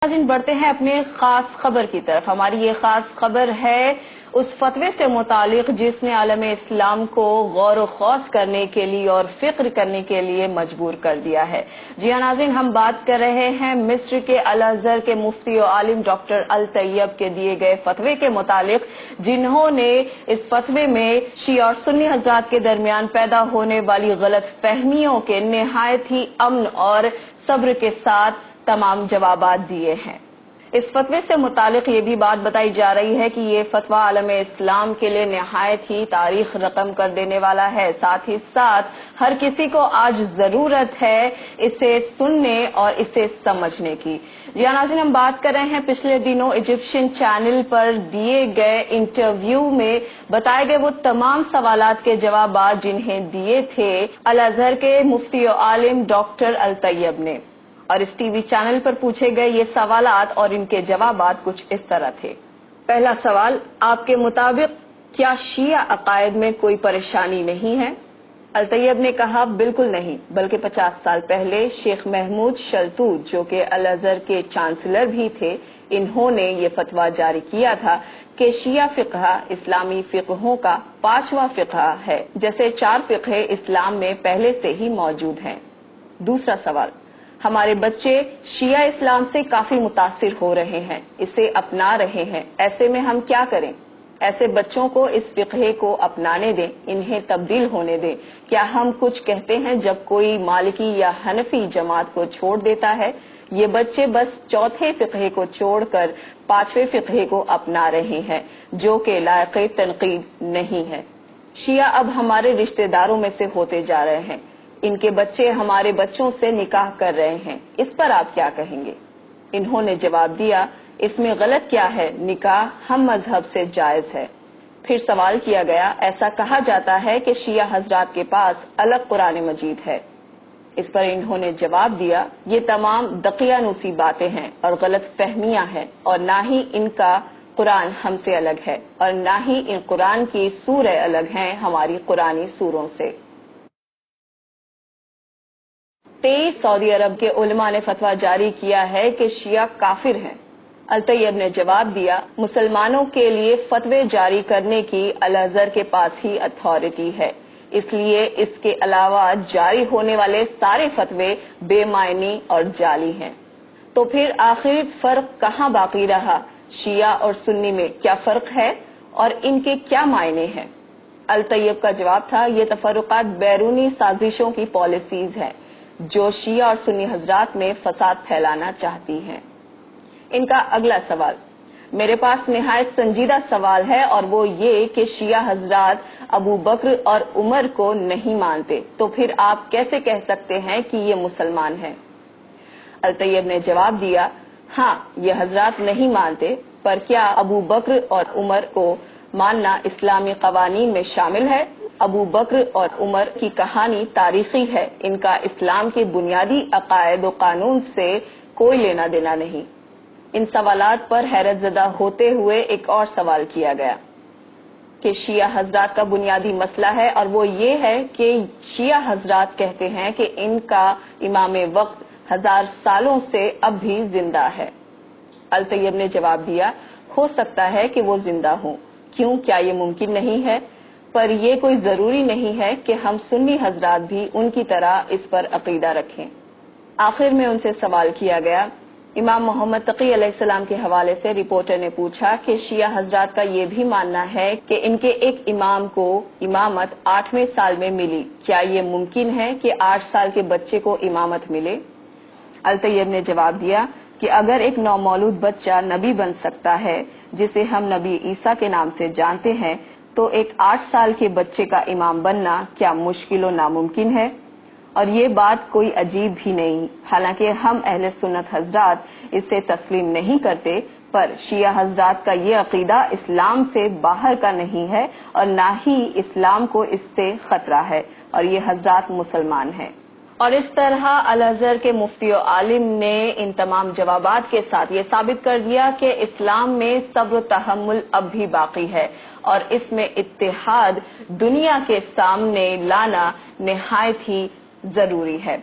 नाज़रीन बढ़ते हैं अपने खास खबर की तरफ। हमारी ये खास खबर है उस फतवे से मुतालिक जिसने आलम इस्लाम को गौर खौस करने के लिए और फिक्र करने के लिए मजबूर कर दिया है। जी हाँ नाज़रीन, हम बात कर रहे हैं मिस्र के अल अज़हर के मुफ्ती और आलिम डॉक्टर अल तैयब के दिए गए फतवे के मुतालिक, जिन्होंने इस फतवे में शिया और सुन्नी हज़रात के दरमियान पैदा होने वाली गलत फहमियों के निहायत ही अमन और सब्र के साथ तमाम जवाबात दिए हैं। इस फतवे से मुतालिक ये भी बात बताई जा रही है कि ये फतवा आलम इस्लाम के लिए निहायत ही तारीख रकम कर देने वाला है। साथ ही साथ हर किसी को आज जरूरत है इसे सुनने और इसे समझने की। या नाज़रीन, हम बात कर रहे हैं पिछले दिनों इजिप्शियन चैनल पर दिए गए इंटरव्यू में बताए गए वो तमाम सवालात के जवाब जिन्हें दिए थे अल अज़हर के मुफ्ती और आलिम डॉक्टर अल तैयब ने। और इस टीवी चैनल पर पूछे गए ये सवालात और इनके जवाबात कुछ इस तरह थे। पहला सवाल, आपके मुताबिक क्या शिया अकायद में कोई परेशानी नहीं है? अल तैयब ने कहा, बिल्कुल नहीं, बल्कि 50 साल पहले शेख महमूद शलतूत, जो कि अल अज़हर के चांसलर भी थे, इन्होंने ये फतवा जारी किया था कि शिया फिक़्ह इस्लामी फिक़्हों का 5वां फिक़्ह है, जैसे 4 फिक़्ह इस्लाम में पहले से ही मौजूद हैं। दूसरा सवाल, हमारे बच्चे शिया इस्लाम से काफी मुतासिर हो रहे हैं, इसे अपना रहे हैं, ऐसे में हम क्या करें? ऐसे बच्चों को इस फिक़्ह को अपनाने दें, इन्हें तब्दील होने दें। क्या हम कुछ कहते हैं जब कोई मालिकी या हनफी जमात को छोड़ देता है? ये बच्चे बस चौथे फिक़्ह को छोड़कर 5वें फिक़्ह को अपना रहे हैं, जो कि लायक़े तनक़ीद नहीं है। शिया अब हमारे रिश्तेदारों में से होते जा रहे हैं, इनके बच्चे हमारे बच्चों से निकाह कर रहे हैं, इस पर आप क्या कहेंगे? इन्होंने जवाब दिया, इसमें गलत क्या है, निकाह हम मजहब से जायज है। फिर सवाल किया गया, ऐसा कहा जाता है कि शिया हजरात के पास अलग कुरान मजीद है। इस पर इन्होंने जवाब दिया, ये तमाम दकियानूसी बातें हैं और गलत फहमियां हैं, और ना ही इनका कुरान हमसे अलग है और ना ही इन कुरान की सूरह अलग हैं हमारी कुरानी सूरों से। 23 सऊदी अरब के उलमा ने फतवा जारी किया है कि शिया काफिर हैं। अल तैयब ने जवाब दिया, मुसलमानों के लिए फतवे जारी करने की अल अज़हर के पास ही अथॉरिटी है, इसलिए इसके अलावा जारी होने वाले सारे फतवे बेमायनी और जाली हैं। तो फिर आखिर फर्क कहाँ बाकी रहा? शिया और सुन्नी में क्या फर्क है और इनके क्या मायने हैं? अल तैयब का जवाब था, ये तफर्रुकात बैरूनी साजिशों की पॉलिसीज हैं जो शिया और सुन्नी हजरात में फसाद फैलाना चाहती हैं। इनका अगला सवाल, मेरे पास निहायत संजीदा सवाल है, और वो ये कि शिया हजरात अबू बकर और उमर को नहीं मानते, तो फिर आप कैसे कह सकते हैं कि ये मुसलमान हैं? अल तैयब ने जवाब दिया, हाँ, ये हजरात नहीं मानते, पर क्या अबू बकर और उमर को मानना इस्लामी कवानीन में शामिल है? अबू बकर और उमर की कहानी तारीखी है, इनका इस्लाम के बुनियादी अकायद और कानून से कोई लेना देना नहीं। इन सवालात पर हैरत ज़दा होते हुए एक और सवाल किया गया कि शिया हजरात का बुनियादी मसला है, और वो ये है कि शिया हजरात कहते हैं कि इनका इमाम वक्त 1000 सालों से अब भी जिंदा है। अल तैयब ने जवाब दिया, हो सकता है कि वो जिंदा हो, क्यों, क्या ये मुमकिन नहीं है? पर यह कोई जरूरी नहीं है कि हम सुन्नी हजरात भी उनकी तरह इस पर अकीदा रखें। आखिर में उनसे सवाल किया गया, इमाम मोहम्मद तकी अलैहिस्सलाम के हवाले से रिपोर्टर ने पूछा कि शिया हजरात का ये भी मानना है कि इनके एक इमाम को इमामत 8वें साल में मिली, क्या ये मुमकिन है कि 8 साल के बच्चे को इमामत मिले? अल तैयब ने जवाब दिया कि अगर एक नौमौलूद बच्चा नबी बन सकता है, जिसे हम नबी ईसा के नाम से जानते हैं, तो एक 8 साल के बच्चे का इमाम बनना क्या मुश्किल और नामुमकिन है? और ये बात कोई अजीब भी नहीं, हालांकि हम अहले सुन्नत हजरात इसे तस्लीम नहीं करते, पर शिया हजरात का ये अकीदा इस्लाम से बाहर का नहीं है और ना ही इस्लाम को इससे खतरा है, और ये हजरात मुसलमान हैं। और इस तरह अल अज़हर के मुफ्ती और आलिम ने इन तमाम जवाबात के साथ ये साबित कर दिया कि इस्लाम में सब्र तहम्मुल अब भी बाकी है, और इसमें इत्तेहाद दुनिया के सामने लाना निहायत ही जरूरी है।